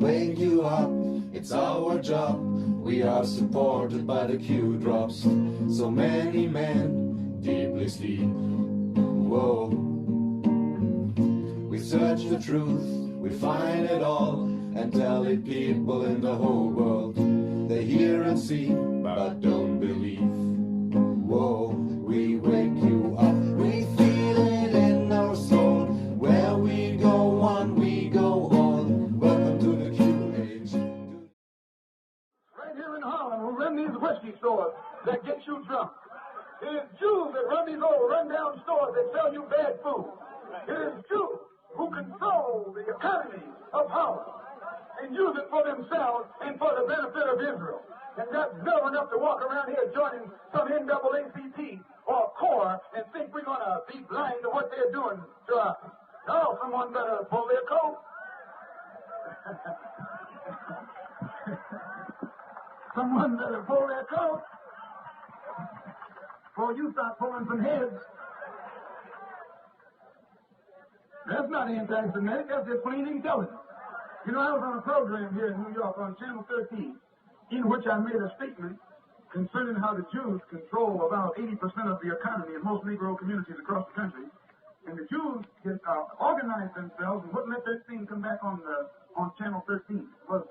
wake you up. It's our job. We are supported by the Q drops. So many men deeply sleep. Whoa. We search the truth, we find it all, and tell it people in the whole world. They hear and see, but don't believe. Whoa, we wake you up. We feel it in our soul. Where we go on, we go on. Welcome to the Q-Age. Right here in Harlem, who run these whiskey stores that get you drunk. It is Jews that run these old rundown stores that sell you bad food. It is Jews who control the economy of Harlem and use it for themselves and for the benefit of Israel. And that's dumb enough to walk around here joining some NAACP or CORE and think we're going to be blind to what they're doing to us. No, someone better pull their coat. Someone better pull their coat before you start pulling some heads. That's not anti-Semitic, that's just plain intelligence. You know, I was on a program here in New York on Channel 13, in which I made a statement concerning how the Jews control about 80% of the economy in most Negro communities across the country. And the Jews organized themselves and wouldn't let their thing come back on Channel 13. It was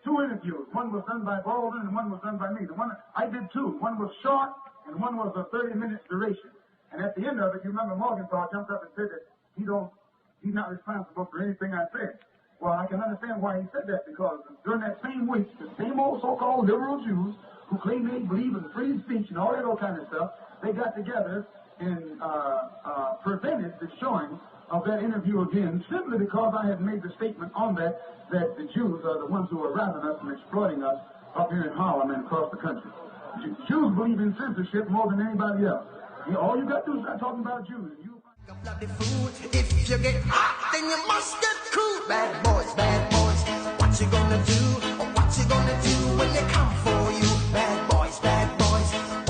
two interviews. One was done by Baldwin and one was done by me. The one I did two. One was short and one was a 30 minutes duration. And at the end of it, you remember Morgenthau jumped up and said that he's not responsible for anything I said. Well, I can understand why he said that, because during that same week, the same old so-called liberal Jews who claim they believe in free speech and all that old kind of stuff, they got together and prevented the showing of that interview again, simply because I had made the statement on that the Jews are the ones who are robbing us and exploiting us up here in Harlem and across the country. Jews believe in censorship more than anybody else. All you got to do is start talking about Jews. If you get hot, then you must get cool. Bad boys, what you gonna do? Or what you gonna do when they come for you? Bad boys,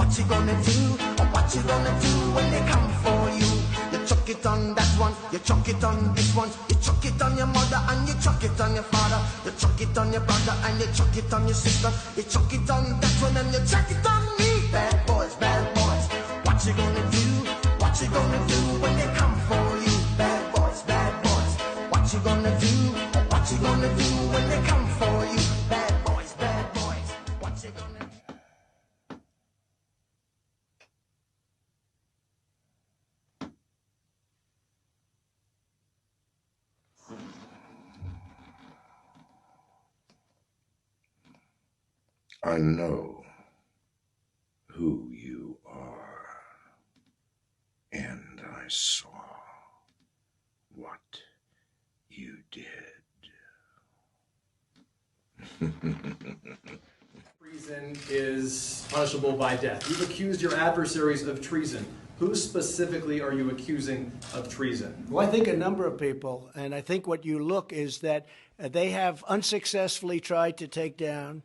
what you gonna do? Or what you gonna do when they come for you? You chuck it on that one, you chuck it on this one, you chuck it on your mother and you chuck it on your father, you chuck it on your brother and you chuck it on your sister, you chuck it on that one and you chuck it on me. Bad boys, what you gonna do? What you gonna do when they come for you? Bad boys, what you gonna do? What you gonna do when they come for you? Bad boys, what you gonna do? I know who you are, and I saw what you did. Treason is punishable by death. You've accused your adversaries of treason. Who specifically are you accusing of treason? Well, I think a number of people, and I think what you look is that they have unsuccessfully tried to take down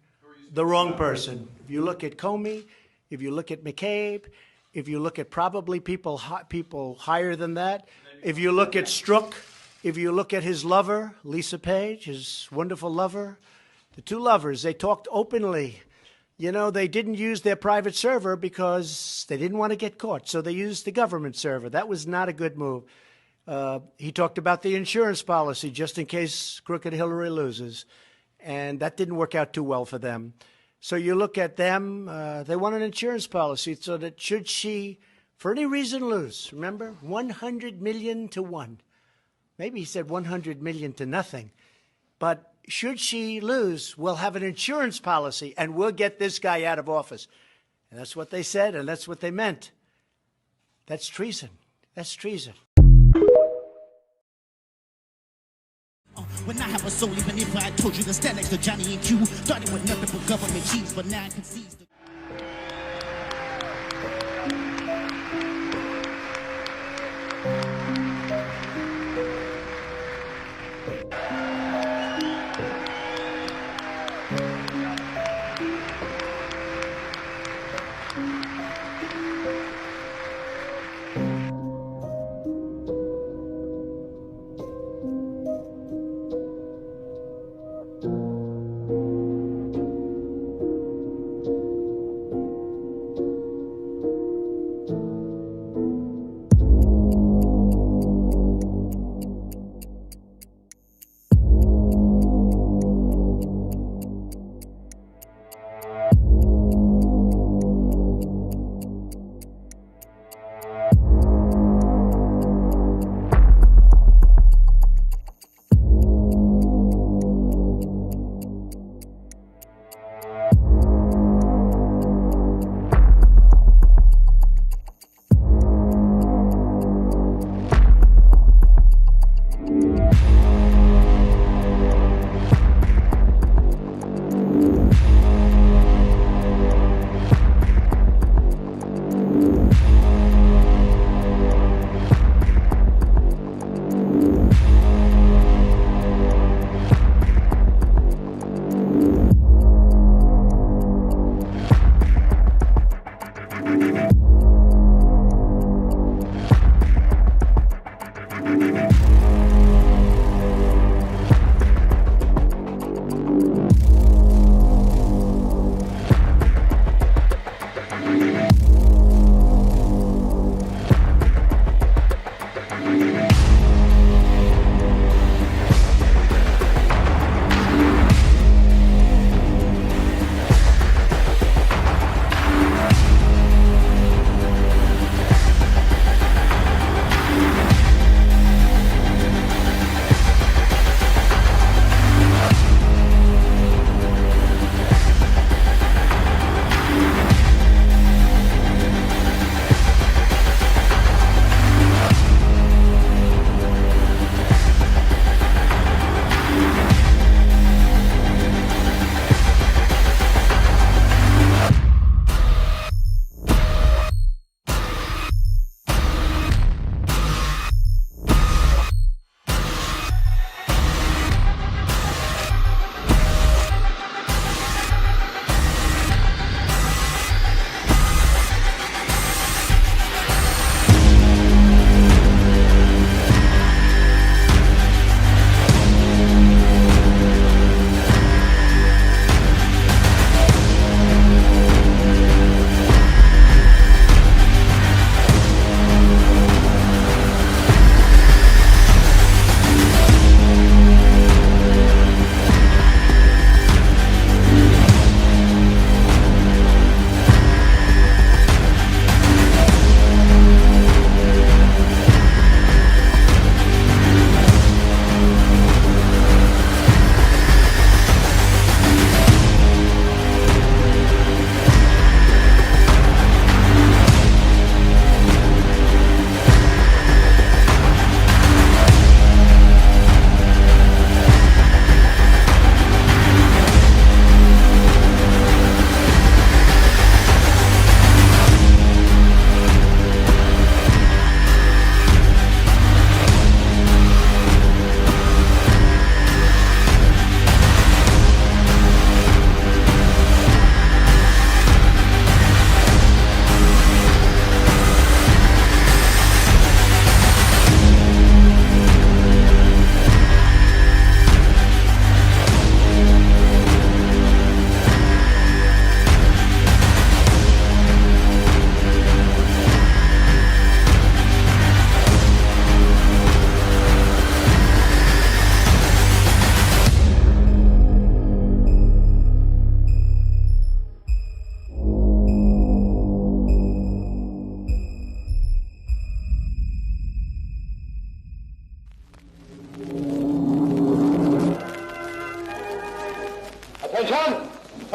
the wrong person. If you look at Comey, if you look at McCabe, if you look at probably people higher than that, if you look at Strzok, if you look at his lover, Lisa Page, his wonderful lover, the two lovers, they talked openly. You know, they didn't use their private server because they didn't want to get caught, so they used the government server. That was not a good move. He talked about the insurance policy just in case crooked Hillary loses, and that didn't work out too well for them. So you look at them, they want an insurance policy so that should she, for any reason, lose, remember, 100 million to 1. Maybe he said 100 million to nothing. But should she lose, we'll have an insurance policy and we'll get this guy out of office. And that's what they said, and that's what they meant. That's treason. That's treason. When I have a soul, even if I told you to stand next to Johnny and Q, starting with nothing but government cheese, but now I can seize the...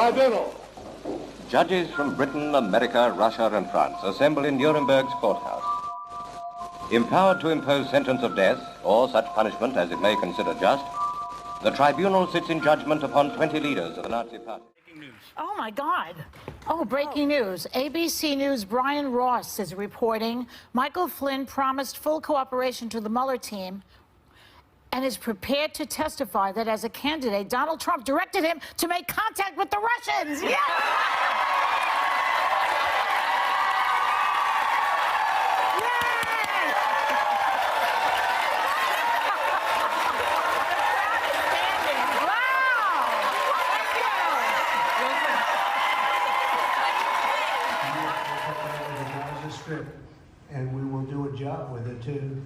tribunal. Judges from Britain, America, Russia, and France assemble in Nuremberg's courthouse. Empowered to impose sentence of death or such punishment as it may consider just, the tribunal sits in judgment upon 20 leaders of the Nazi Party. Oh, my God. Oh, breaking news. ABC News' Brian Ross is reporting Michael Flynn promised full cooperation to the Mueller team and is prepared to testify that as a candidate, Donald Trump directed him to make contact with the Russians. Yeah! And we will do a job with it too.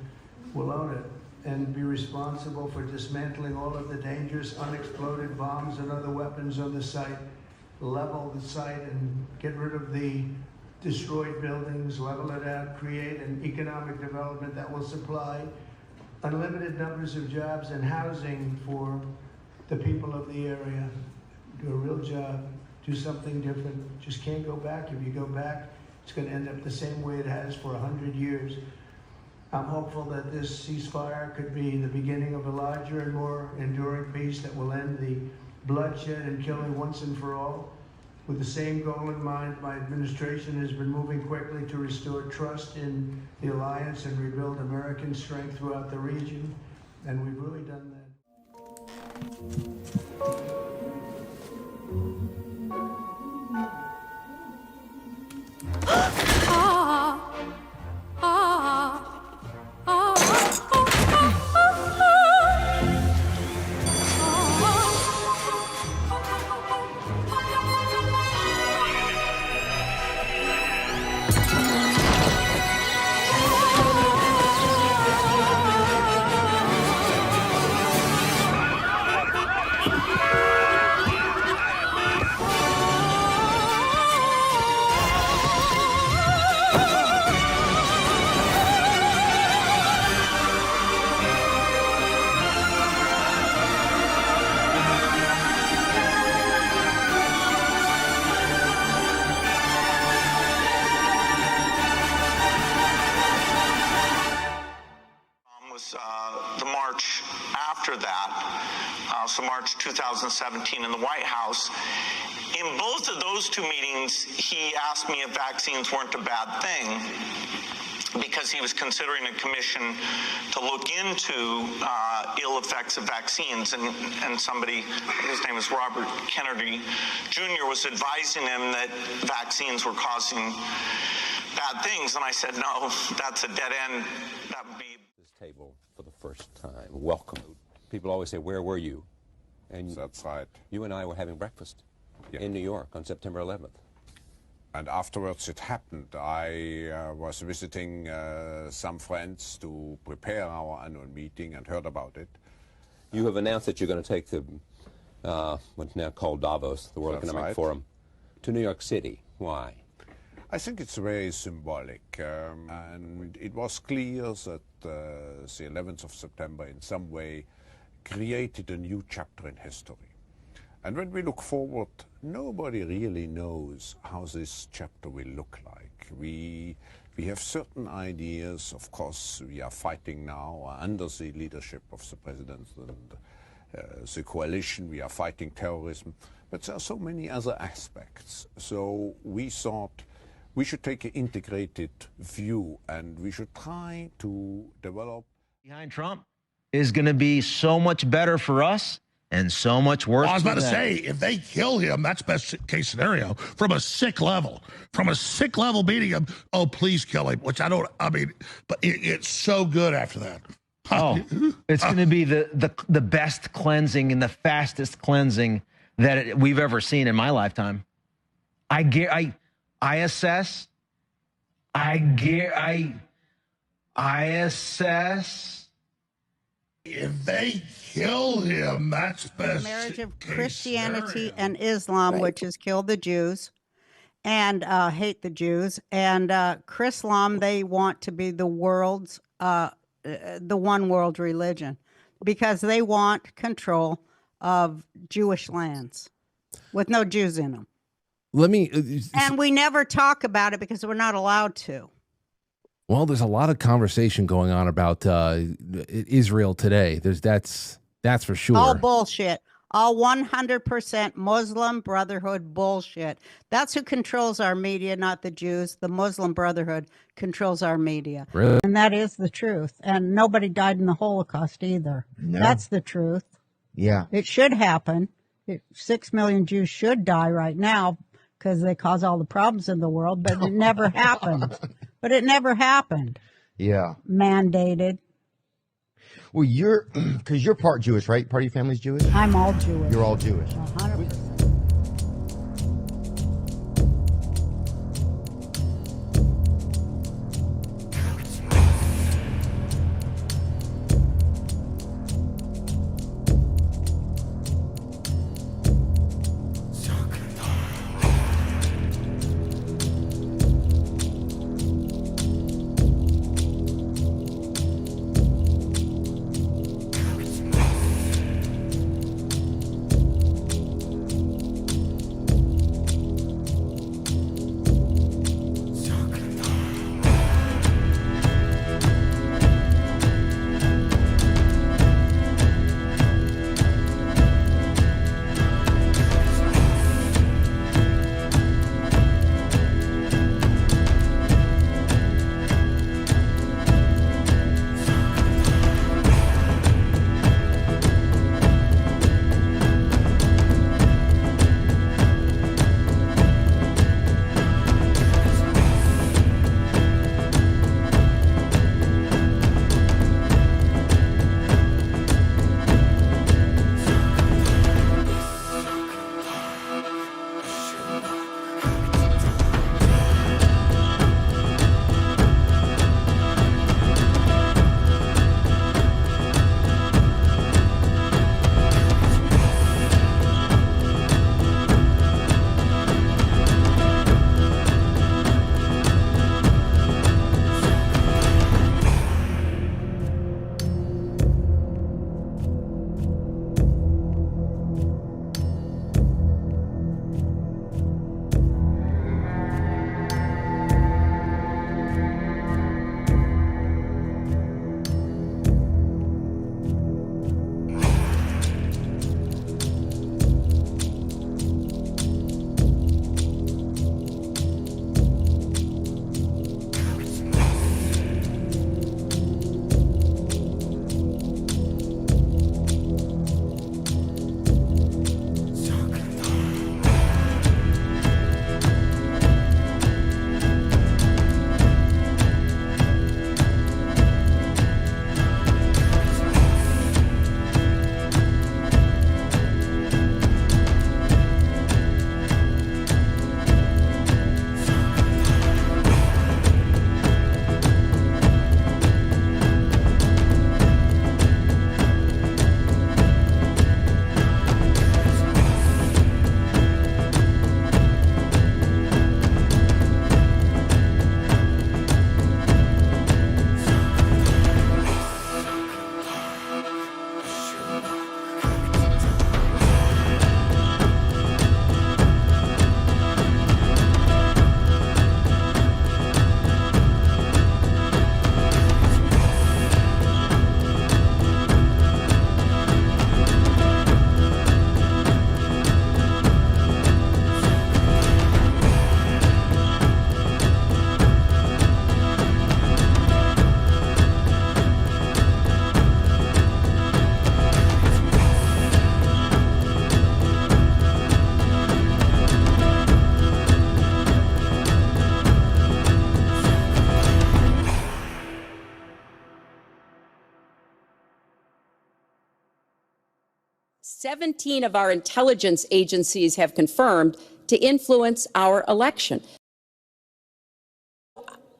We'll own it and be responsible for dismantling all of the dangerous unexploded bombs and other weapons on the site, level the site and get rid of the destroyed buildings, level it out, create an economic development that will supply unlimited numbers of jobs and housing for the people of the area. Do a real job, do something different. Just can't go back. If you go back, it's going to end up the same way it has for 100 years. I'm hopeful that this ceasefire could be the beginning of a larger and more enduring peace that will end the bloodshed and killing once and for all. With the same goal in mind, my administration has been moving quickly to restore trust in the alliance and rebuild American strength throughout the region, and we've really done that. The march after that, so March 2017 in the White House. In both of those two meetings, he asked me if vaccines weren't a bad thing because he was considering a commission to look into ill effects of vaccines, and somebody, his name is Robert Kennedy Jr., was advising him that vaccines were causing bad things, and I said, no, that's a dead end. That would be this table for the first time. Welcome. People always say, where were you? And that's right. You and I were having breakfast in New York on September 11th. And afterwards it happened. I was visiting some friends to prepare our annual meeting and heard about it. You have announced that you're going to take the, what's now called Davos, the World Economic Forum, to New York City. Why? I think it's very symbolic, and it was clear that the 11th of September in some way created a new chapter in history. And when we look forward, nobody really knows how this chapter will look like. We have certain ideas. Of course, we are fighting now under the leadership of the President and the coalition. We are fighting terrorism. But there are so many other aspects. So we thought we should take an integrated view, and we should try to develop. Behind Trump is going to be so much better for us and so much worse. I was about to for them. say, if they kill him, that's best case scenario. From a sick level beating him, oh, please kill him, which I mean, but it's so good after that. Oh, it's going to be the best cleansing and the fastest cleansing that we've ever seen in my lifetime. ISS. If they kill him, that's best. The marriage of Christianity and Islam, which has killed the Jews and hate the Jews. And Chrislam, they want to be the world's, the one world religion because they want control of Jewish lands. with no Jews in them. Let me. And we never talk about it because we're not allowed to. Well, there's a lot of conversation going on about Israel today. That's for sure. All bullshit. All 100% Muslim Brotherhood bullshit. That's who controls our media, not the Jews. The Muslim Brotherhood controls our media. Really? And that is the truth. And nobody died in the Holocaust either. No. That's the truth. Yeah. It should happen. 6 million Jews should die right now because they cause all the problems in the world, but it never happened. But it never happened. Yeah. Mandated. Well, because you're part Jewish, right? Part of your family's Jewish? I'm all Jewish. You're all Jewish. 100%. "17 of our intelligence agencies have confirmed to influence our election."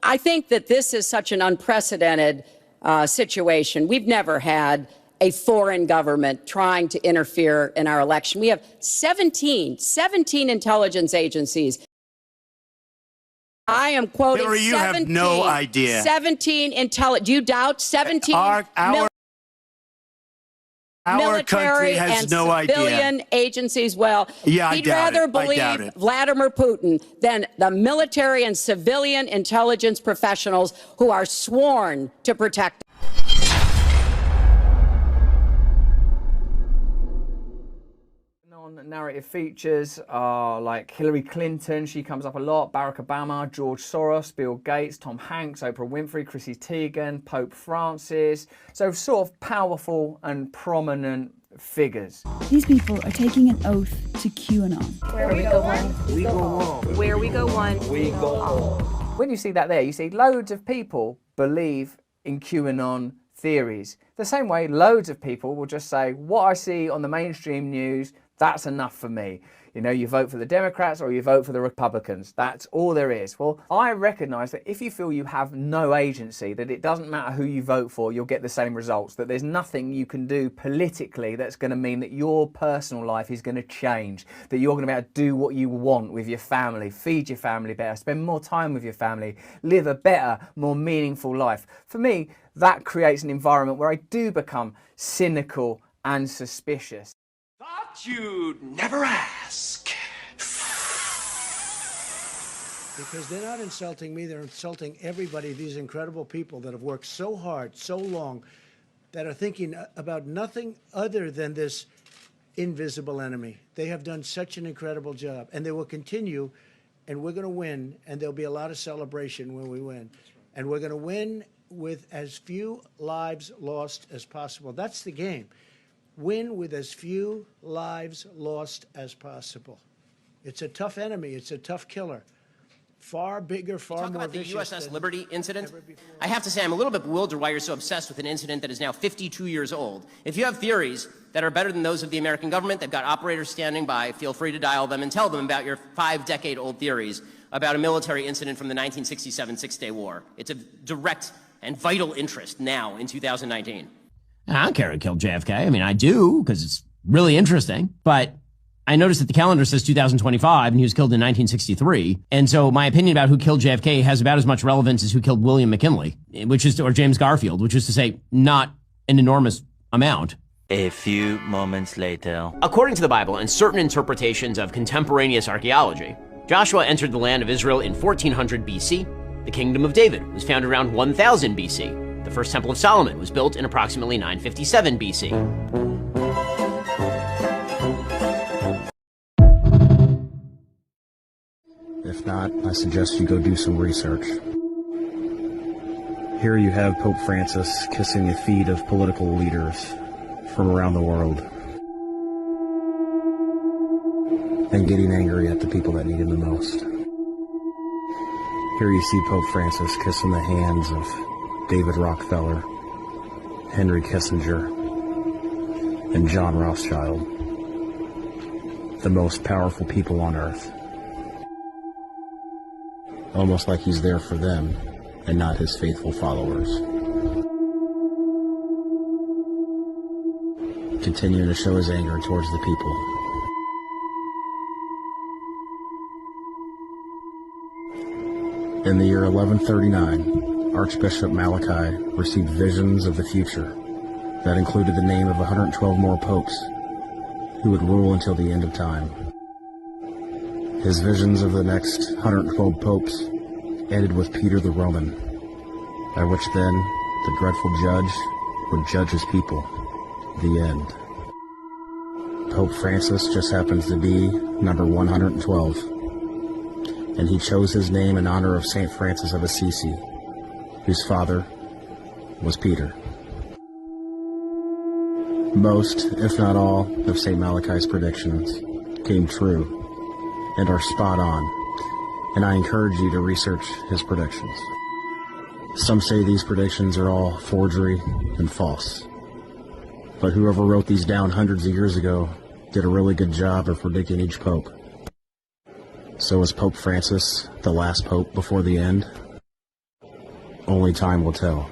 I think that this is such an unprecedented situation. We've never had a foreign government trying to interfere in our election. We have 17 intelligence agencies. I am quoting Hillary, you 17, have no idea. 17 do you doubt 17? Our country military has and no idea. civilian agencies. Well, Yeah, I he'd doubt rather it. I doubt believe it. Vladimir Putin than the military and civilian intelligence professionals who are sworn to protect. Non-narrative features are like Hillary Clinton, she comes up a lot, Barack Obama, George Soros, Bill Gates, Tom Hanks, Oprah Winfrey, Chrissy Teigen, Pope Francis. So sort of powerful and prominent figures. These people are taking an oath to QAnon. Where we go one, we go all. Where we go one, we go all. When you see that there, you see loads of people believe in QAnon theories. The same way loads of people will just say, what I see on the mainstream news, that's enough for me. You know, you vote for the Democrats or you vote for the Republicans. That's all there is. Well, I recognise that if you feel you have no agency, that it doesn't matter who you vote for, you'll get the same results, that there's nothing you can do politically that's going to mean that your personal life is going to change, that you're going to be able to do what you want with your family, feed your family better, spend more time with your family, live a better, more meaningful life. For me, that creates an environment where I do become cynical and suspicious. Thought you'd never ask. Because they're not insulting me, they're insulting everybody, these incredible people that have worked so hard, so long, that are thinking about nothing other than this invisible enemy. They have done such an incredible job, and they will continue, and we're going to win, and there'll be a lot of celebration when we win. And we're going to win with as few lives lost as possible. That's the game. Win with as few lives lost as possible. It's a tough enemy. It's a tough killer. Far bigger, far Talk more about the vicious USS than Liberty incident. I have to say, I'm a little bit bewildered why you're so obsessed with an incident that is now 52 years old. If you have theories that are better than those of the American government, they've got operators standing by, feel free to dial them and tell them about your 5-decade-old theories about a military incident from the 1967 Six-Day War. It's of direct and vital interest now in 2019. I don't care who killed JFK. I mean, I do, because it's really interesting. But I noticed that the calendar says 2025, and he was killed in 1963. And so my opinion about who killed JFK has about as much relevance as who killed William McKinley, or James Garfield, which is to say, not an enormous amount. A few moments later. According to the Bible and certain interpretations of contemporaneous archaeology, Joshua entered the land of Israel in 1400 BC. The kingdom of David was founded around 1000 BC. The first Temple of Solomon was built in approximately 957 BC. If not, I suggest you go do some research. Here you have Pope Francis kissing the feet of political leaders from around the world and getting angry at the people that need him the most. Here you see Pope Francis kissing the hands of David Rockefeller, Henry Kissinger, and John Rothschild, the most powerful people on earth. Almost like he's there for them and not his faithful followers. Continuing to show his anger towards the people. In the year 1139, Archbishop Malachi received visions of the future that included the name of 112 more popes who would rule until the end of time. His visions of the next 112 popes ended with Peter the Roman, by which then the dreadful judge would judge his people. The end. Pope Francis just happens to be number 112, and he chose his name in honor of St. Francis of Assisi, whose father was Peter. Most, if not all, of St. Malachi's predictions came true and are spot on, and I encourage you to research his predictions. Some say these predictions are all forgery and false, but whoever wrote these down hundreds of years ago did a really good job of predicting each pope. So is Pope Francis the last pope before the end? Only time will tell.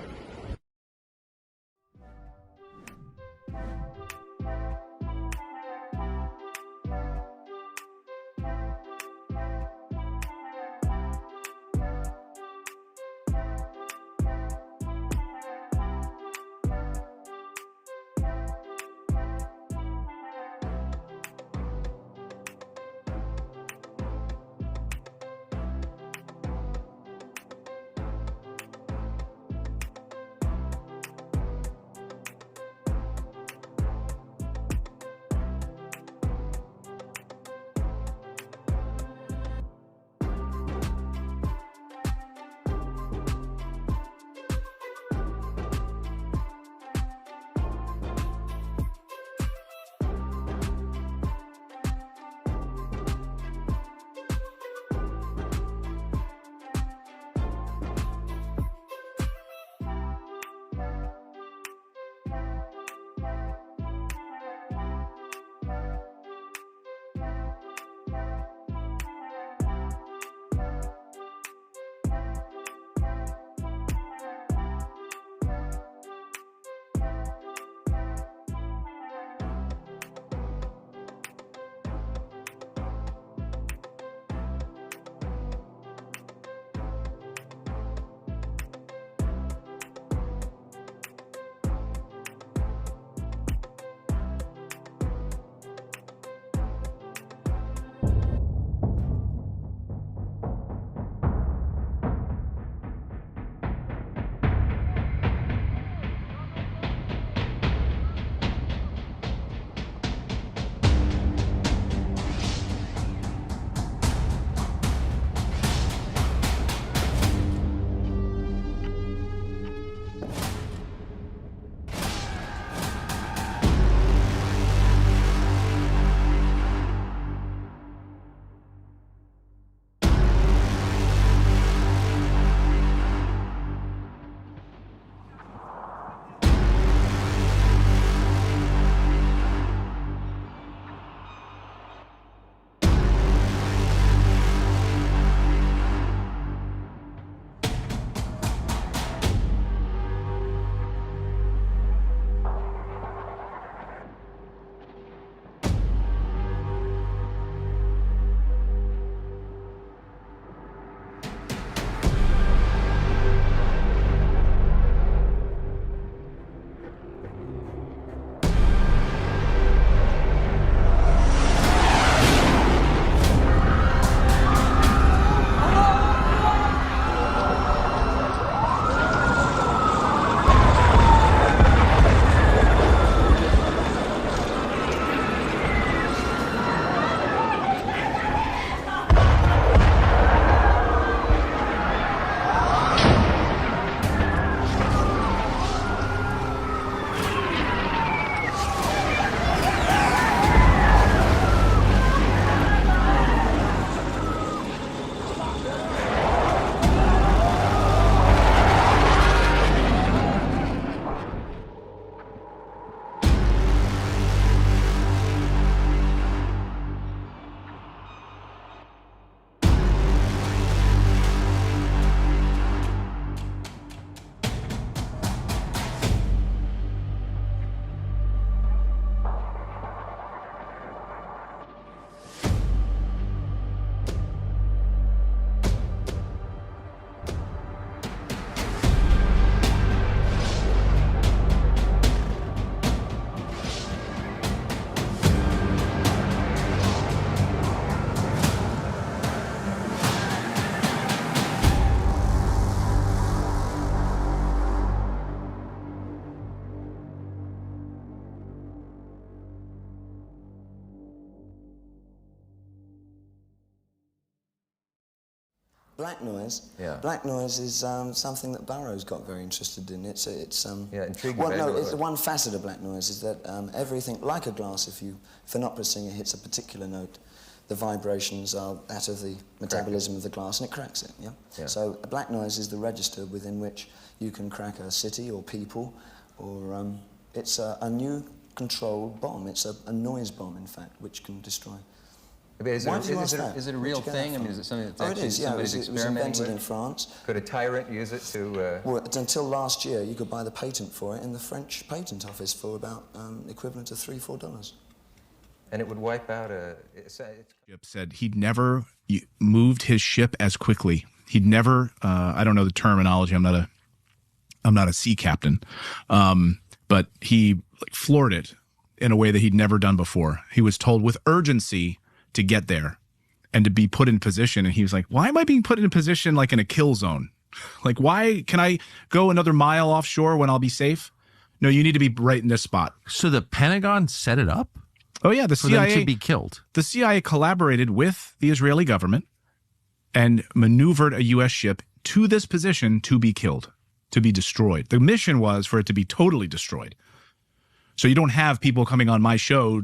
Black noise. Yeah. Black noise is something that Burroughs got very interested in. It's intriguing. Well, no, it's one facet of black noise is that everything, like a glass, if an opera singer hits a particular note, the vibrations are that of the metabolism of the glass, and it cracks it. Yeah. So black noise is the register within which you can crack a city or people, or it's a new controlled bomb. It's a noise bomb, in fact, which can destroy. Is it a real thing? I mean, is it something that's actually somebody's experimenting with? It was invented in France. Could a tyrant use it to... Well, until last year, you could buy the patent for it in the French patent office for about equivalent to $3-4. And it would wipe out said he'd never moved his ship as quickly. He'd never, I don't know the terminology, I'm not a sea captain, but he floored it in a way that he'd never done before. He was told with urgency to get there and to be put in position. And he was like, why am I being put in a position like in a kill zone? Like, why can I go another mile offshore when I'll be safe? No, you need to be right in this spot. So the Pentagon set it up? Oh, yeah. The CIA, for them to be killed. The CIA collaborated with the Israeli government and maneuvered a U.S. ship to this position to be killed, to be destroyed. The mission was for it to be totally destroyed. So you don't have people coming on my show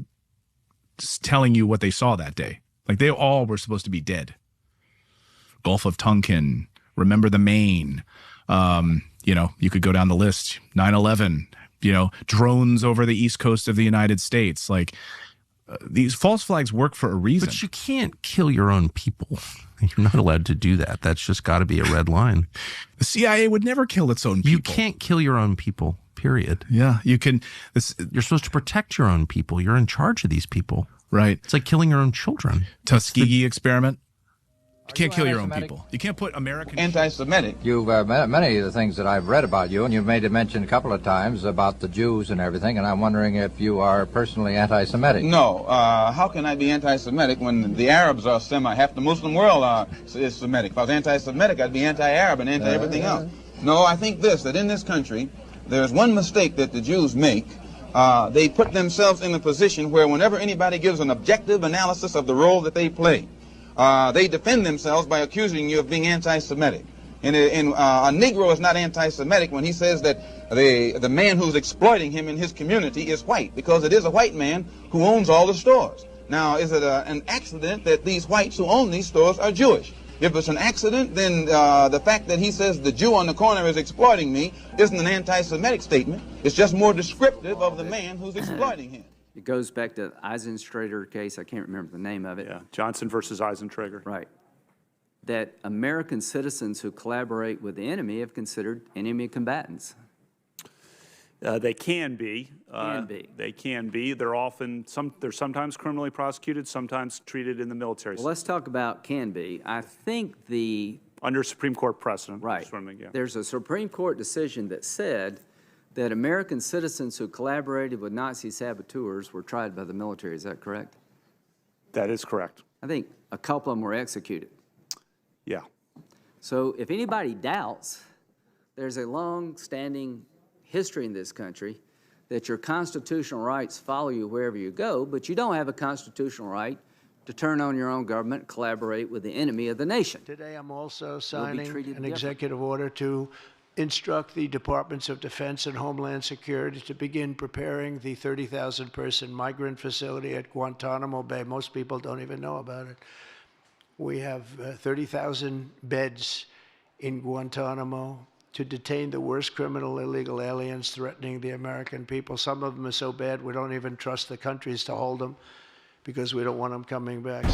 telling you what they saw that day. Like, they all were supposed to be dead. Gulf of Tonkin, Remember the Maine, you could go down the list, 9/11, drones over the east coast of the United States. Like, these false flags work for a reason. But you can't kill your own people. You're not allowed to do that. That's just got to be a red line. The CIA would never kill its own people. You can't kill your own people, period. Yeah, you can. You're supposed to protect your own people. You're in charge of these people. Right. It's like killing your own children. Tuskegee experiment. You can't kill your own people. You can't put American... Anti-Semitic. You've many of the things that I've read about you, and you've made a mention a couple of times about the Jews and everything, and I'm wondering if you are personally anti-Semitic. No. How can I be anti-Semitic when the Arabs are half the Muslim world is Semitic? If I was anti-Semitic, I'd be anti-Arab and anti-everything else. No, I think that in this country, there's one mistake that the Jews make. They put themselves in a position where whenever anybody gives an objective analysis of the role that they play, they defend themselves by accusing you of being anti-Semitic. And a Negro is not anti-Semitic when he says that the man who's exploiting him in his community is white, because it is a white man who owns all the stores. Now, is it an accident that these whites who own these stores are Jewish? If it's an accident, then the fact that he says the Jew on the corner is exploiting me isn't an anti-Semitic statement. It's just more descriptive of the man who's exploiting him. It goes back to Eisentrager case. I can't remember the name of it. Yeah, Johnson versus Eisentrager. Right. That American citizens who collaborate with the enemy have considered enemy combatants. They can be. They can be. They're sometimes criminally prosecuted, sometimes treated in the military. Well, let's talk about can be. I think under Supreme Court precedent. Right. There's a Supreme Court decision that said that American citizens who collaborated with Nazi saboteurs were tried by the military. Is that correct? That is correct. I think a couple of them were executed. Yeah. So if anybody doubts, there's a long-standing history in this country that your constitutional rights follow you wherever you go, but you don't have a constitutional right to turn on your own government, collaborate with the enemy of the nation. Today I'm also signing an executive order to instruct the Departments of Defense and Homeland Security to begin preparing the 30,000-person migrant facility at Guantanamo Bay. Most people don't even know about it. We have 30,000 beds in Guantanamo to detain the worst criminal illegal aliens threatening the American people. Some of them are so bad we don't even trust the countries to hold them because we don't want them coming back.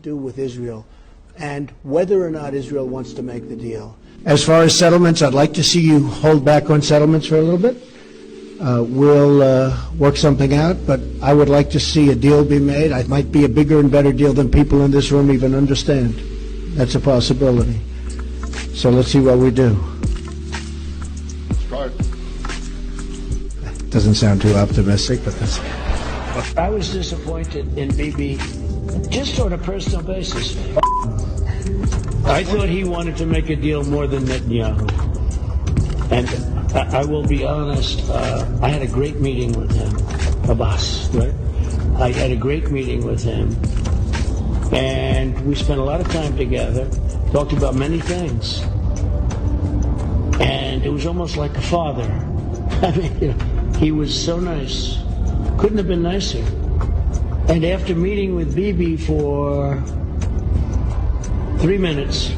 do with Israel and whether or not Israel wants to make the deal. As far as settlements, I'd like to see you hold back on settlements for a little bit. We'll work something out, but I would like to see a deal be made. It might be a bigger and better deal than people in this room even understand. That's a possibility. So let's see what we do. Doesn't sound too optimistic, but that's... I was disappointed in Bibi, just on a personal basis. I thought he wanted to make a deal more than Netanyahu. And I will be honest, I had a great meeting with him, Abbas, right? I had a great meeting with him, and we spent a lot of time together, talked about many things, and it was almost like a father. I mean, you know, he was so nice. Couldn't have been nicer. And after meeting with Bibi for 3 minutes,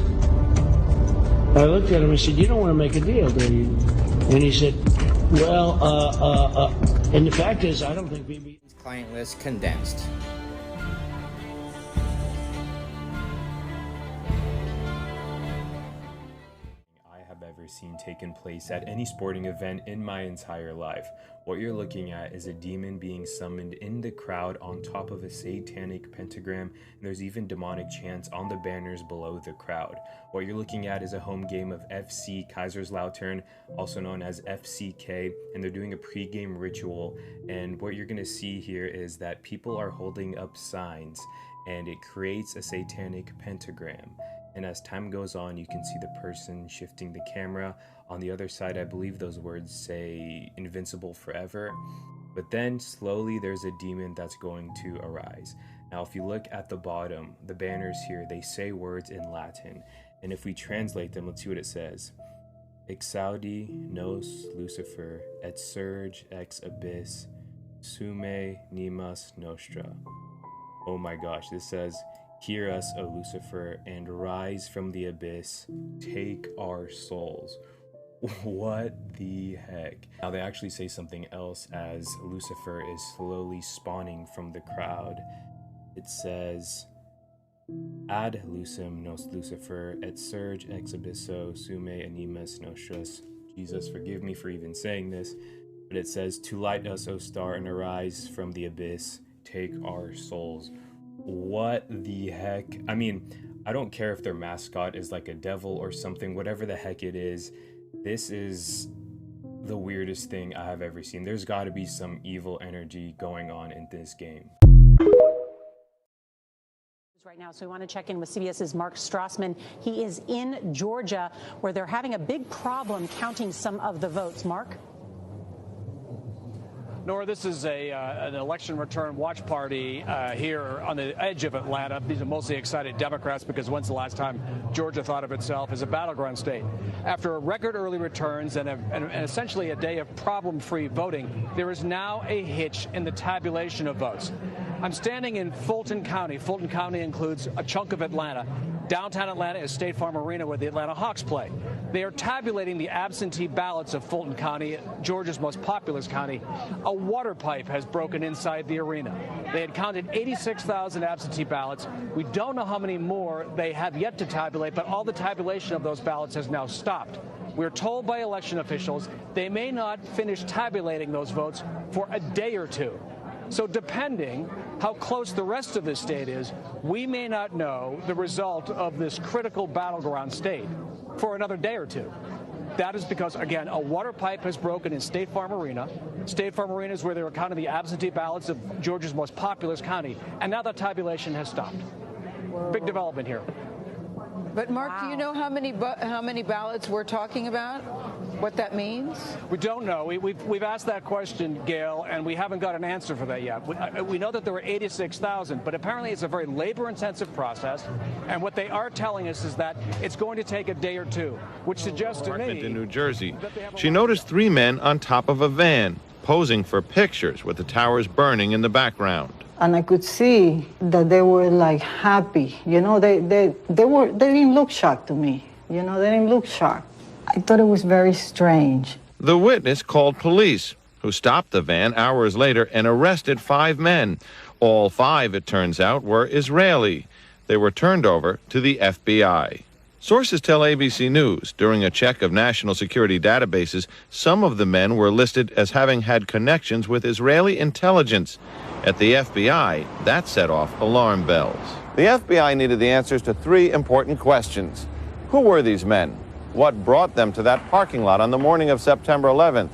I looked at him and said, "You don't want to make a deal, do you?" And he said, "Well, and the fact is, I don't think Bibi..." Client list condensed. I have ever seen taken place at any sporting event in my entire life. What you're looking at is a demon being summoned in the crowd on top of a satanic pentagram, and there's even demonic chants on the banners below the crowd. What you're looking at is a home game of FC Kaiserslautern, also known as FCK, and they're doing a pre-game ritual, and what you're going to see here is that people are holding up signs, and it creates a satanic pentagram. And as time goes on, you can see the person shifting the camera. On the other side, I believe those words say invincible forever. But then slowly there's a demon that's going to arise. Now, if you look at the bottom, the banners here, they say words in Latin. And if we translate them, let's see what it says. Exaudi nos Lucifer et surge ex abyss sume nimas nostra. Oh my gosh, this says, "Hear us, O Lucifer, and rise from the abyss, take our souls." What the heck? Now they actually say something else as Lucifer is slowly spawning from the crowd. It says, "Ad lucem nos Lucifer et surge ex abysso sume animas nostras." Jesus, forgive me for even saying this, but it says, "To light us, O star, and arise from the abyss, take our souls." What the heck? I mean, I don't care if their mascot is like a devil or something, whatever the heck it is. This is the weirdest thing I have ever seen. There's got to be some evil energy going on in this game. Right now, so we want to check in with CBS's Mark Strassman. He is in Georgia, where they're having a big problem counting some of the votes. Mark? Nora, this is an election return watch party here on the edge of Atlanta. These are mostly excited Democrats because when's the last time Georgia thought of itself as a battleground state? After record early returns and essentially a day of problem-free voting, there is now a hitch in the tabulation of votes. I'm standing in Fulton County. Fulton County includes a chunk of Atlanta. Downtown Atlanta is State Farm Arena, where the Atlanta Hawks play. They are tabulating the absentee ballots of Fulton County, Georgia's most populous county. A water pipe has broken inside the arena. They had counted 86,000 absentee ballots. We don't know how many more they have yet to tabulate, but all the tabulation of those ballots has now stopped. We're told by election officials they may not finish tabulating those votes for a day or two. So depending how close the rest of the state is, we may not know the result of this critical battleground state for another day or two. That is because, again, a water pipe has broken in State Farm Arena. State Farm Arena is where they were counting the absentee ballots of Georgia's most populous county, and now that tabulation has stopped. Whoa. Big development here. But Mark, do you know how many ballots we're talking about? What that means? We don't know. We've asked that question, Gail, and we haven't got an answer for that yet. We know that there were 86,000, but apparently it's a very labor-intensive process, and what they are telling us is that it's going to take a day or two, which suggests to me... in New Jersey. She noticed 3 men on top of a van, posing for pictures with the towers burning in the background. And I could see that they were like happy, you know, they didn't look shocked to me, you know, they didn't look shocked. I thought it was very strange. The witness called police, who stopped the van hours later and arrested 5 men. All 5, it turns out, were Israeli. they were turned over to the FBI. Sources tell ABC News during a check of national security databases, some of the men were listed as having had connections with Israeli intelligence. At the FBI, that set off alarm bells. The FBI needed the answers to three important questions. Who were these men? What brought them to that parking lot on the morning of September 11th?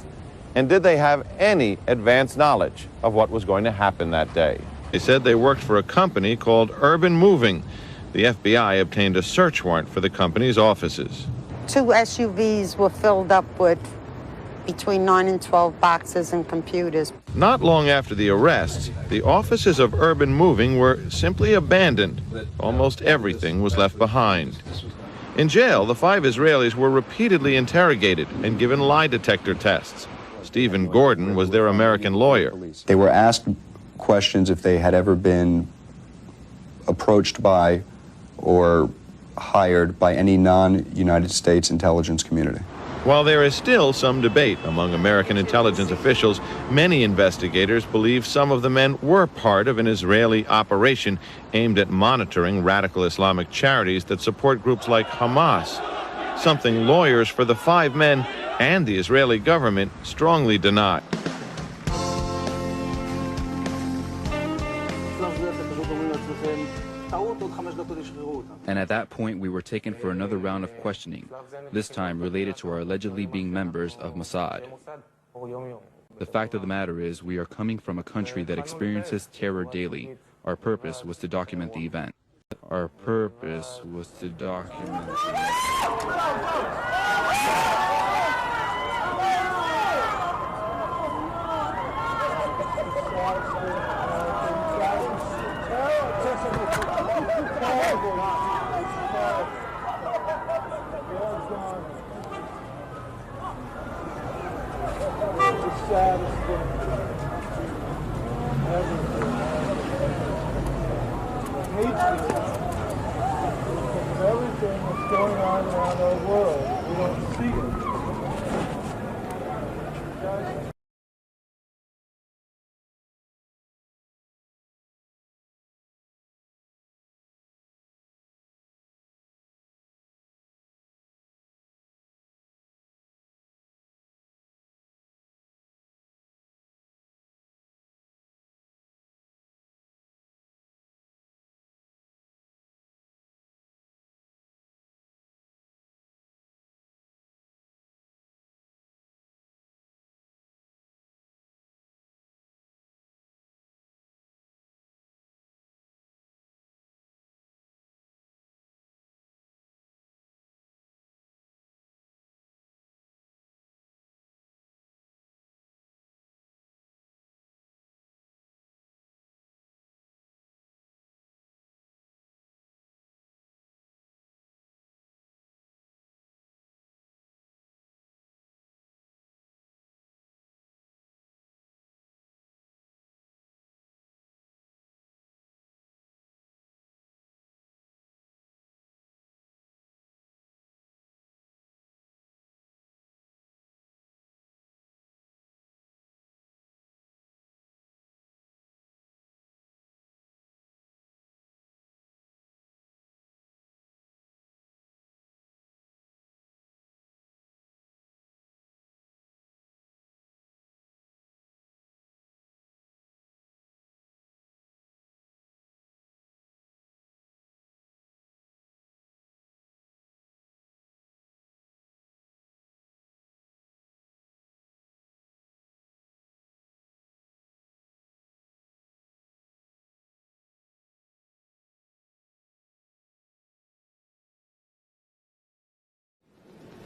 And did they have any advance knowledge of what was going to happen that day? They said they worked for a company called Urban Moving. The FBI obtained a search warrant for the company's offices. 2 SUVs were filled up with between 9 and 12 boxes and computers. Not long after the arrests, the offices of Urban Moving were simply abandoned. Almost everything was left behind. In jail, the 5 Israelis were repeatedly interrogated and given lie detector tests. Stephen Gordon was their American lawyer. They were asked questions if they had ever been approached by or hired by any non-United States intelligence community. While there is still some debate among American intelligence officials, many investigators believe some of the men were part of an Israeli operation aimed at monitoring radical Islamic charities that support groups like Hamas, something lawyers for the 5 men and the Israeli government strongly deny. And at that point, we were taken for another round of questioning, this time related to our allegedly being members of Mossad. The fact of the matter is, we are coming from a country that experiences terror daily. Our purpose was to document the event. Our purpose was to document the event. Everything that's going on around our world, we don't see it.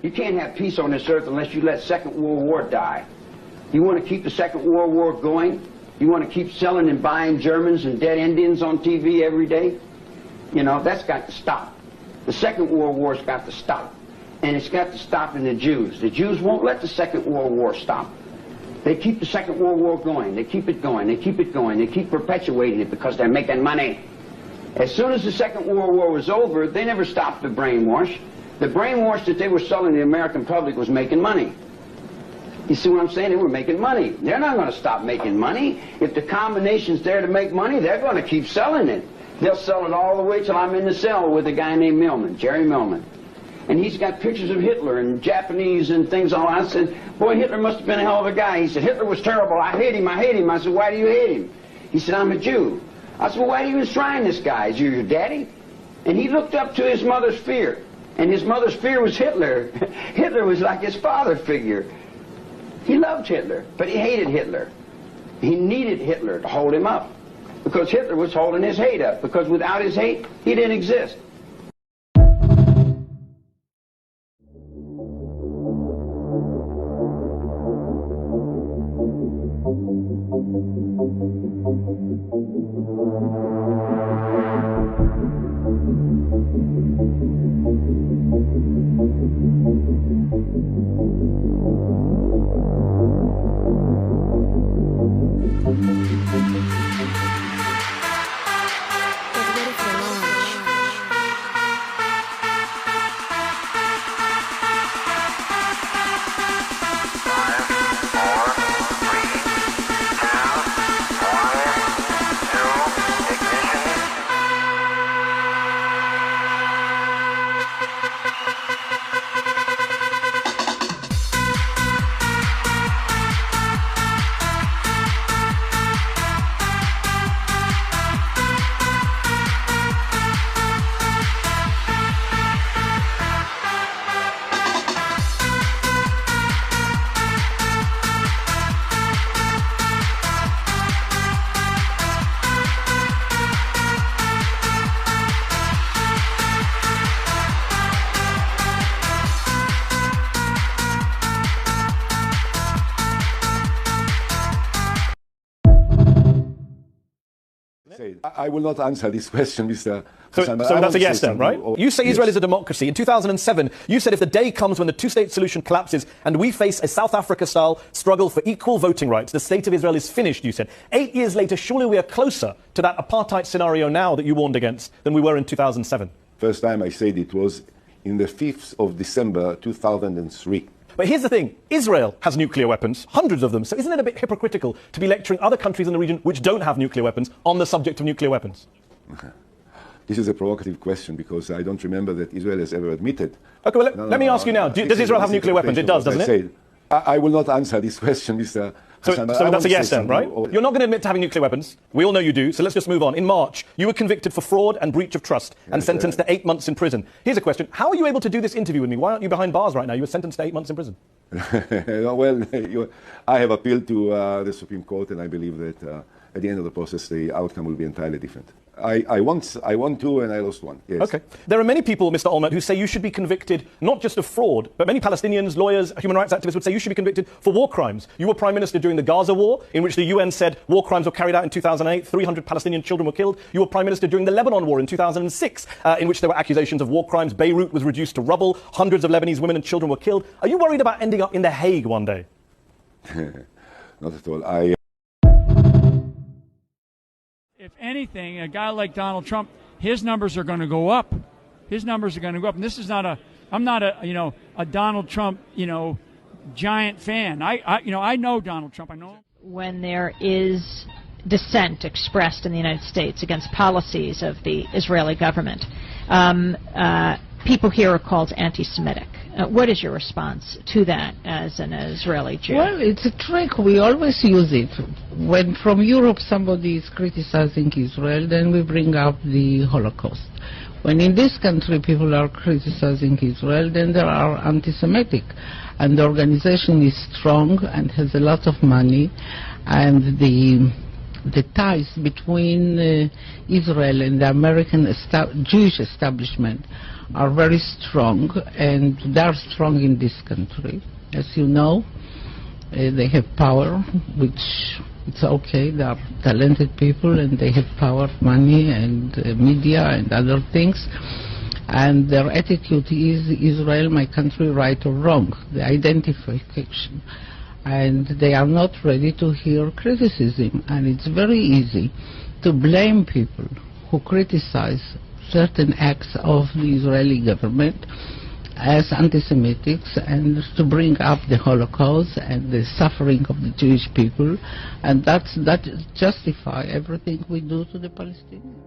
You can't have peace on this earth unless you let Second World War die. You want to keep the Second World War going? You want to keep selling and buying Germans and dead Indians on TV every day? You know, that's got to stop. The Second World War's got to stop. And it's got to stop in the Jews. The Jews won't let the Second World War stop. They keep the Second World War going. They keep it going. They keep it going. They keep perpetuating it because they're making money. As soon as the Second World War was over, they never stopped the brainwash. The brainwash that they were selling the American public was making money. You see what I'm saying? They were making money. They're not going to stop making money. If the combination's there to make money, they're going to keep selling it. They'll sell it all the way till I'm in the cell with a guy named Millman, Jerry Millman. And he's got pictures of Hitler and Japanese and things all. I said, boy, Hitler must have been a hell of a guy. He said, Hitler was terrible. I hate him. I hate him. I said, why do you hate him? He said, I'm a Jew. I said, well, why do you enshrine this guy? Is he your daddy? And he looked up to his mother's fear. And his mother's fear was Hitler. Hitler was like his father figure. He loved Hitler, but he hated Hitler. He needed Hitler to hold him up, because Hitler was holding his hate up, because without his hate, he didn't exist. I will not answer this question, Mr. So that's a yes then, right? You say Israel is a democracy. In 2007, you said if the day comes when the two-state solution collapses and we face a South Africa-style struggle for equal voting rights, the state of Israel is finished, you said. 8 years later, surely we are closer to that apartheid scenario now that you warned against than we were in 2007. First time I said it was in the 5th of December 2003. But here's the thing, Israel has nuclear weapons, hundreds of them, so isn't it a bit hypocritical to be lecturing other countries in the region which don't have nuclear weapons on the subject of nuclear weapons? This is a provocative question because I don't remember that Israel has ever admitted. Okay, well, let me ask you now, does Israel have nuclear weapons? It does, doesn't it? I will not answer this question, Mr. So that's a yes then, right? You're not going to admit to having nuclear weapons. We all know you do, so let's just move on. In March, you were convicted for fraud and breach of trust and sentenced to 8 months in prison. Here's a question. How are you able to do this interview with me? Why aren't you behind bars right now? You were sentenced to 8 months in prison. Well, I have appealed to the Supreme Court, and I believe that at the end of the process, the outcome will be entirely different. I won two and I lost one. Yes. Okay. There are many people, Mr. Olmert, who say you should be convicted not just of fraud, but many Palestinians, lawyers, human rights activists would say you should be convicted for war crimes. You were Prime Minister during the Gaza war, in which the UN said war crimes were carried out in 2008, 300 Palestinian children were killed. You were Prime Minister during the Lebanon war in 2006, in which there were accusations of war crimes. Beirut was reduced to rubble. Hundreds of Lebanese women and children were killed. Are you worried about ending up in The Hague one day? Not at all. If anything, a guy like Donald Trump, his numbers are going to go up. His numbers are going to go up. And this is I'm not a Donald Trump, giant fan. I know Donald Trump. I know him. When there is dissent expressed in the United States against policies of the Israeli government, people here are called anti-Semitic. What is your response to that as an Israeli Jew? Well, it's a trick. We always use it. When from Europe somebody is criticizing Israel, then we bring up the Holocaust. When in this country people are criticizing Israel, then they are anti-Semitic. And the organization is strong and has a lot of money, and the ties between Israel and the American Jewish establishment are very strong, and they are strong in this country. As you know, they have power, which it's okay. They are talented people, and they have power, money, and media, and other things. And their attitude is Israel, my country, right or wrong, the identification. And they are not ready to hear criticism. And it's very easy to blame people who criticize certain acts of the Israeli government as anti-Semitics, and to bring up the Holocaust and the suffering of the Jewish people, and that justify everything we do to the Palestinians.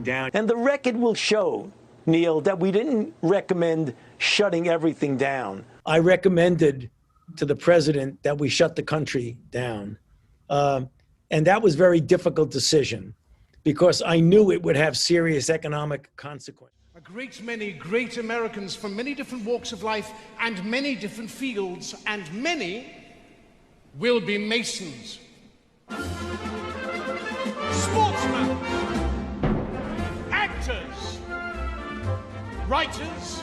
down. And the record will show, Neil, that we didn't recommend shutting everything down. I recommended to the president that we shut the country down. And that was a very difficult decision because I knew it would have serious economic consequences. A great many great Americans from many different walks of life and many different fields, and many will be Masons. Sportsmen, actors, writers,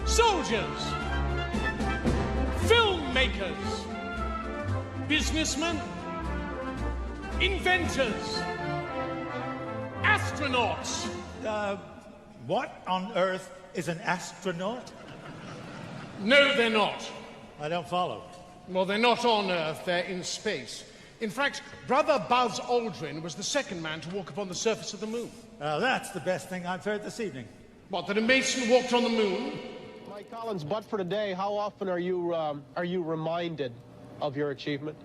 soldiers, filmmakers, businessmen, inventors, astronauts. What on earth is an astronaut? No, they're not. I don't follow. Well, they're not on Earth, they're in space. In fact, Brother Buzz Aldrin was the second man to walk upon the surface of the moon. That's the best thing I've heard this evening. What, that a Mason walked on the moon? Mike Collins, but for today, how often are you reminded of your achievement?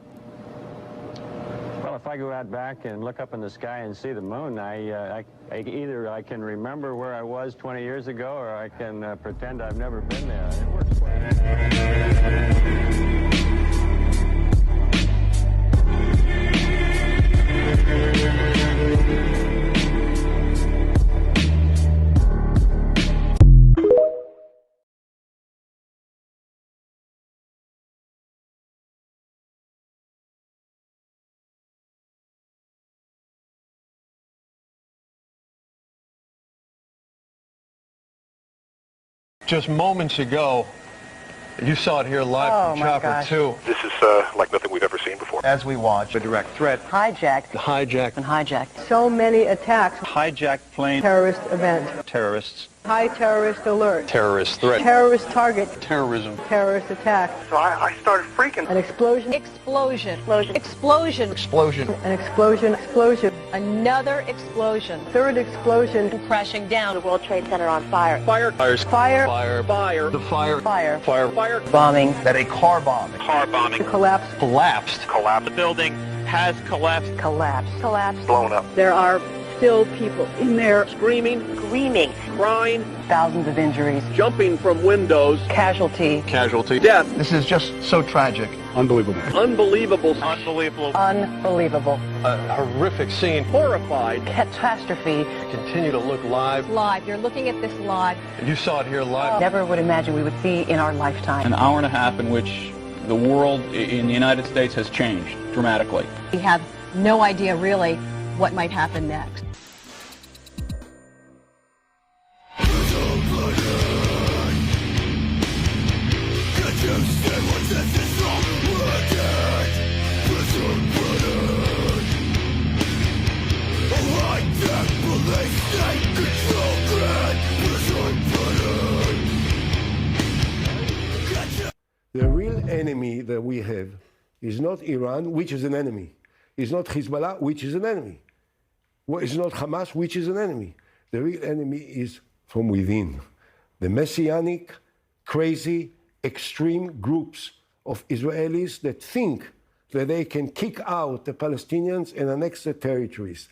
Well, if I go out back and look up in the sky and see the moon, either I can remember where I was 20 years ago, or I can pretend I've never been there. It works Just moments ago, you saw it here live from Chopper 2. This is like nothing we've ever seen before. As we watch a direct threat. Hijacked. Hijacked. And hijacked. So many attacks. Hijacked plane. Terrorist event. Terrorists. High terrorist alert. Terrorist threat. Terrorist target. Terrorism. Terrorist attack. So I started freaking. An explosion. Explosion. Explosion. Explosion. An explosion. Explosion. Another explosion. Third explosion. Crashing down. The World Trade Center on fire. Fire. Fire. Fire. Fire. The fire. Fire. Fire. Fire. Bombing. That a car bomb. Car bombing. Collapse. Collapsed. Collapsed. The building has collapsed. Collapse. Collapse. Blown up. There are still people in there Screaming. screaming. Crying. Thousands of injuries. Jumping from windows. Casualty. Casualty. Death. This is just so tragic. Unbelievable. Unbelievable. Unbelievable. Unbelievable. A horrific scene. Horrified. Catastrophe. Continue to look live. Live. You're looking at this live. You saw it here live. Never would imagine we would see in our lifetime. An hour and a half in which the world in the United States has changed dramatically. We have no idea really what might happen next. The real enemy that we have is not Iran, which is an enemy. It's not Hezbollah, which is an enemy. It's not Hamas, which is an enemy. The real enemy is from within. The messianic, crazy, extreme groups of Israelis that think that they can kick out the Palestinians and annex their territories.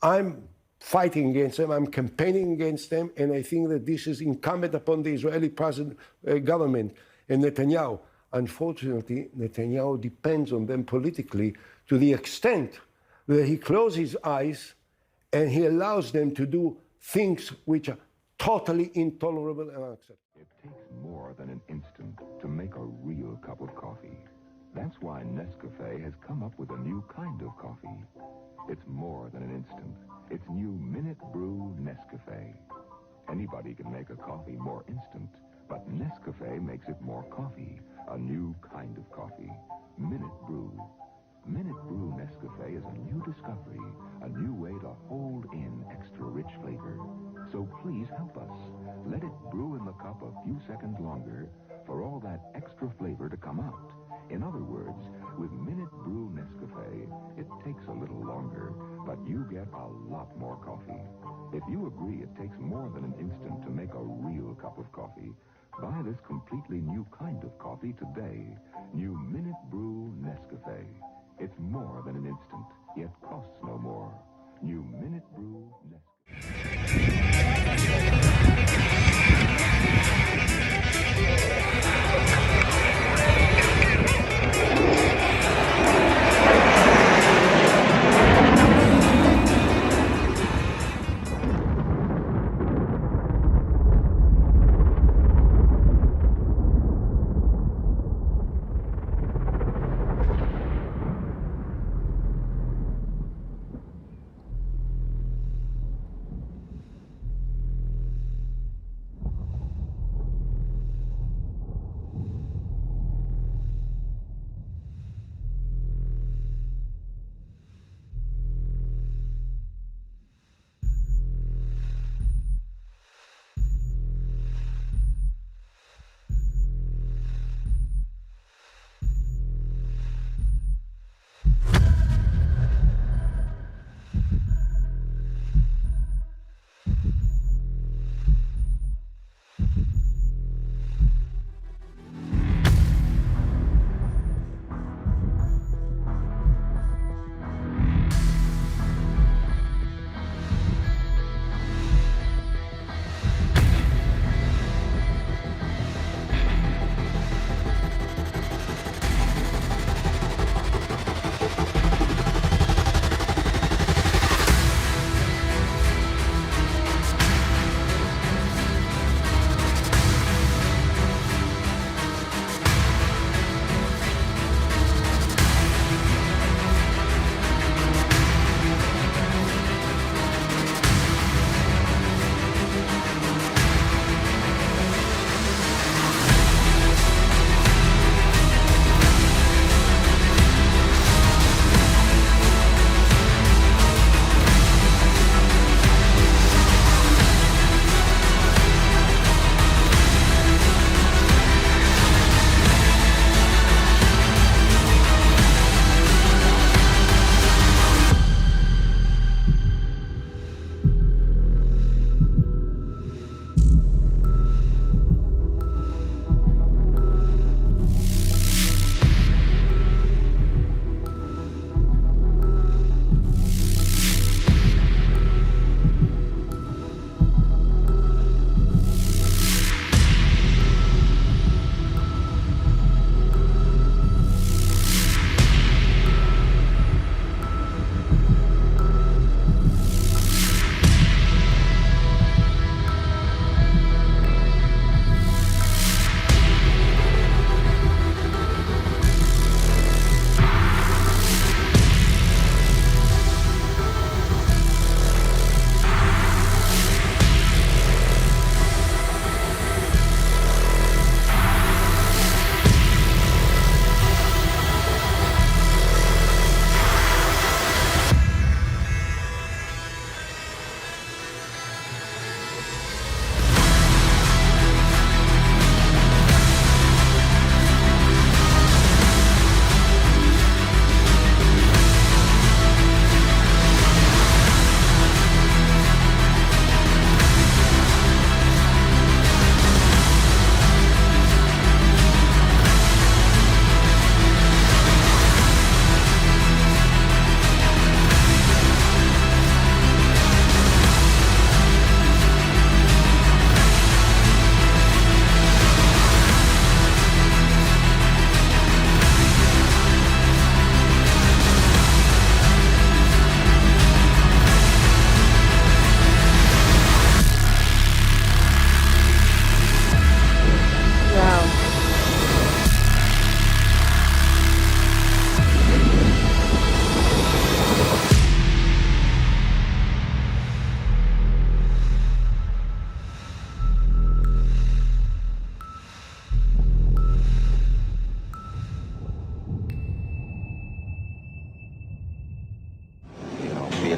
I'm fighting against them, I'm campaigning against them, and I think that this is incumbent upon the Israeli government and Netanyahu. Unfortunately, Netanyahu depends on them politically to the extent that he closes his eyes and he allows them to do things which are totally intolerable and unacceptable. It takes more than an instant to make a real cup of coffee. That's why Nescafe has come up with a new kind of coffee. It's more than an instant. It's new Minute Brew Nescafe. Anybody can make a coffee more instant, but Nescafe makes it more coffee, a new kind of coffee. Minute Brew. Minute Brew Nescafe is a new discovery, a new way to hold in extra rich flavor. So please help us. Let it brew in the cup a few seconds longer for all that extra flavor to come out. In other words, with Minute Brew Nescafe, it takes a little longer, but you get a lot more coffee. If you agree it takes more than an instant to make a real cup of coffee, buy this completely new kind of coffee today. New Minute Brew Nescafe. It's more than an instant, yet costs no more. New Minute Brew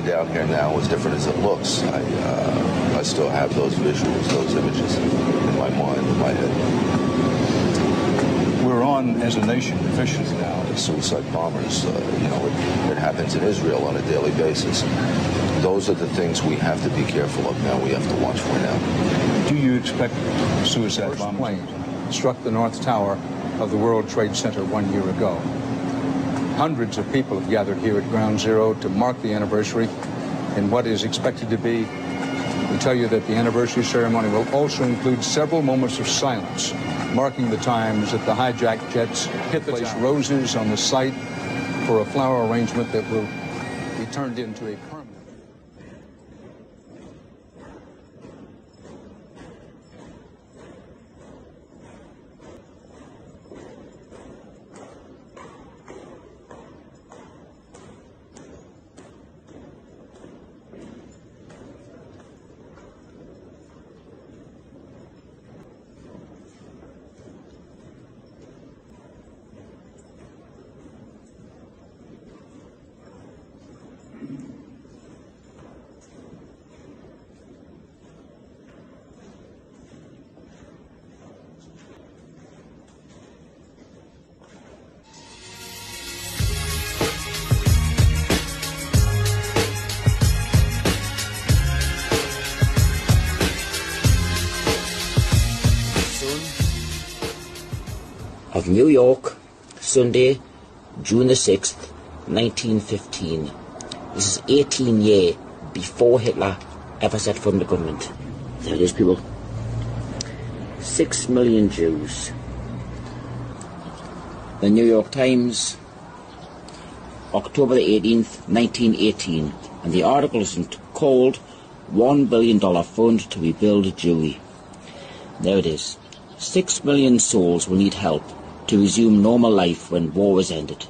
down here now, as different as it looks, I still have those visuals, those images in my mind, in my head. We're on, as a nation, officially now. The suicide bombers, it happens in Israel on a daily basis. Those are the things we have to be careful of now, we have to watch for now. Do you expect suicide bombers? Plane struck the North Tower of the World Trade Center 1 year ago. Hundreds of people have gathered here at Ground Zero to mark the anniversary in what is expected to be, we tell you that the anniversary ceremony will also include several moments of silence, marking the times that the hijacked jets hit the place roses on the site for a flower arrangement that will be turned into a permanent. Of New York, Sunday, June the 6th, 1915. This is 18 years before Hitler ever set foot in the government. There it is, people. 6 million Jews. The New York Times, October the 18th, 1918. And the article is called $1 billion fund to rebuild Jewry. There it is. 6 million souls will need help to resume normal life when war is ended.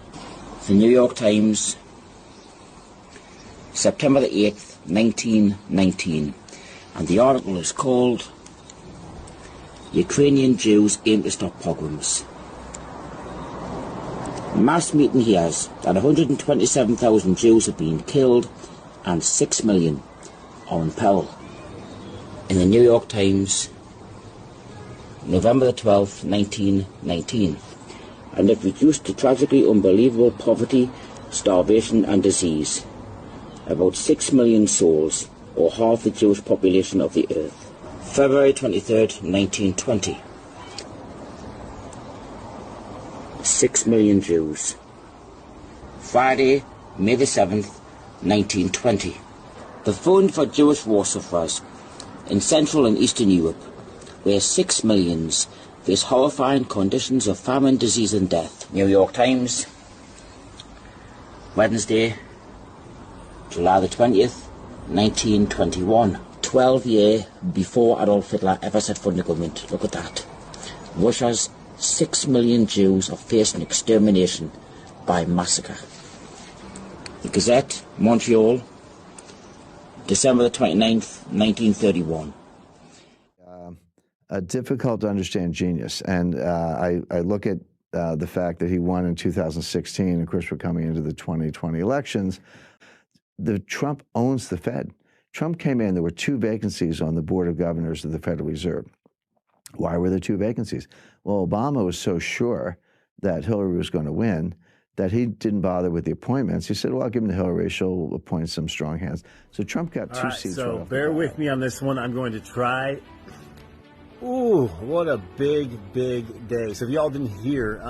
The New York Times, September the 8th, 1919. And the article is called Ukrainian Jews Aim to Stop Pogroms. Mass meeting here that 127,000 Jews have been killed and 6 million are in peril. In the New York Times, November the 12th, 1919, and have reduced to tragically unbelievable poverty, starvation and disease. About 6 million souls, or half the Jewish population of the earth. February 23rd, 1920. 6 million Jews. Friday, May the 7th, 1920. The Fund for Jewish War Sufferers in Central and Eastern Europe, where 6 millions face horrifying conditions of famine, disease and death. New York Times, Wednesday, July the 20th, 1921. 12 years before Adolf Hitler ever set foot in the government. Look at that. Russia's 6 million Jews are facing extermination by massacre. The Gazette, Montreal, December the 29th, 1931. A difficult to understand genius. And I look at the fact that he won in 2016. Of course, we're coming into the 2020 elections. Trump owns the Fed. Trump came in, there were 2 vacancies on the Board of Governors of the Federal Reserve. Why were there 2 vacancies? Well, Obama was so sure that Hillary was going to win that he didn't bother with the appointments. He said, well, I'll give them to Hillary. She'll appoint some strong hands. So Trump got 2 seats. So bear with me on this one. I'm going to try. Ooh, what a big, big day. So if y'all didn't hear,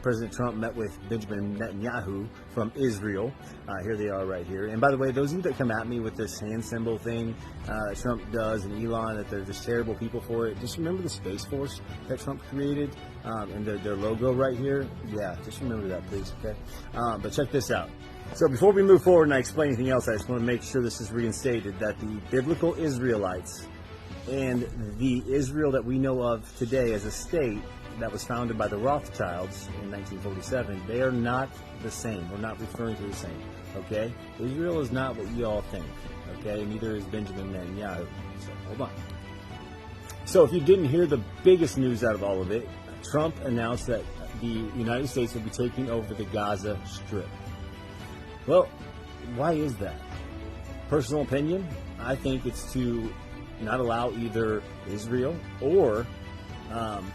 President Trump met with Benjamin Netanyahu from Israel. Here they are right here. And by the way, those of you that come at me with this hand symbol thing that Trump does and Elon, that they're just terrible people for it, just remember the Space Force that Trump created and their logo right here. Yeah, just remember that, please, okay? But check this out. So before we move forward and I explain anything else, I just want to make sure this is reinstated, that the biblical Israelites and the Israel that we know of today as a state that was founded by the Rothschilds in 1947, they are not the same. We're not referring to the same, okay? Israel is not what you all think, okay? Neither is Benjamin Netanyahu. So, hold on. So, if you didn't hear the biggest news out of all of it, Trump announced that the United States will be taking over the Gaza Strip. Well, why is that? personal opinion, I think it's to not allow either Israel or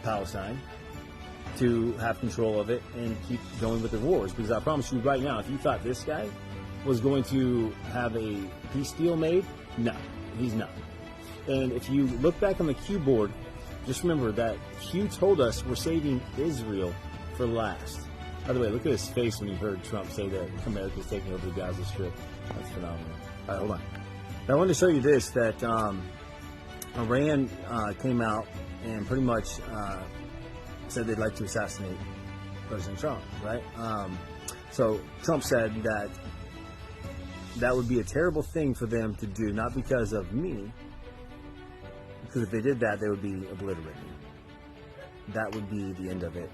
Palestine to have control of it and keep going with the wars. Because I promise you right now, if you thought this guy was going to have a peace deal made, no, he's not. And if you look back on the Q board, just remember that Q told us we're saving Israel for last. By the way, look at his face when he heard Trump say that America's taking over the Gaza Strip. That's phenomenal. All right, hold on. Now, I wanted to show you this, that Iran came out and pretty much said they'd like to assassinate President Trump, right? So Trump said that that would be a terrible thing for them to do, not because of me, because if they did that, they would be obliterated. That would be the end of it.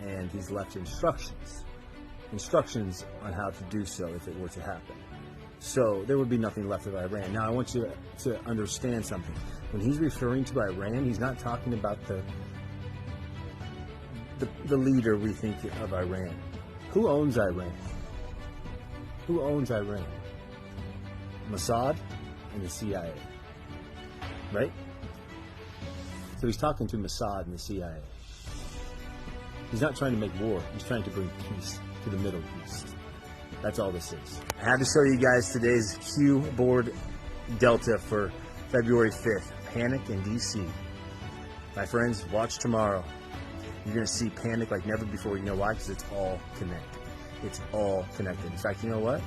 And he's left instructions on how to do so if it were to happen. So there would be nothing left of Iran. Now I want you to understand something. When he's referring to Iran, he's not talking about the leader we think of Iran. Who owns Iran? Who owns Iran? Mossad and the CIA. Right? So he's talking to Mossad and the CIA. He's not trying to make war. He's trying to bring peace to the Middle East. That's all this is. I had to show you guys today's Q board delta for February 5th. Panic in D.C. My friends, watch tomorrow. You're going to see panic like never before. You know why? Because it's all connected. It's all connected. In fact, you know what?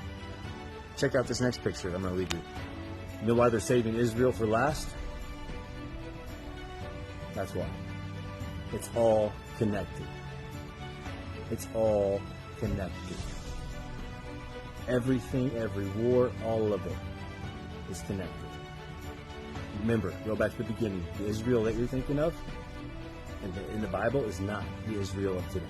Check out this next picture I'm going to leave you. You know why they're saving Israel for last? That's why. It's all connected. It's all connected. Everything, every war, all of it is connected. Remember, go back to the beginning. The Israel that you're thinking of in the Bible is not the Israel of today.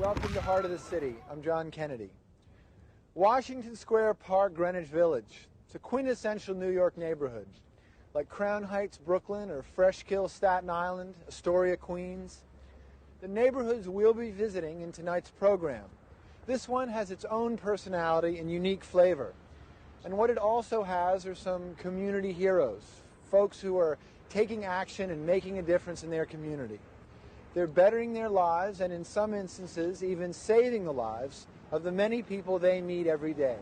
Welcome to Heart of the City. I'm John Kennedy. Washington Square Park, Greenwich Village. It's a quintessential New York neighborhood, like Crown Heights, Brooklyn, or Freshkill, Staten Island, Astoria, Queens. The neighborhoods we'll be visiting in tonight's program. This one has its own personality and unique flavor. And what it also has are some community heroes, folks who are taking action and making a difference in their community. They're bettering their lives and in some instances even saving the lives of the many people they meet every day.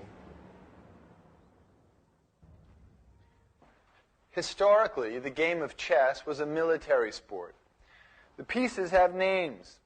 Historically, the game of chess was a military sport. The pieces have names.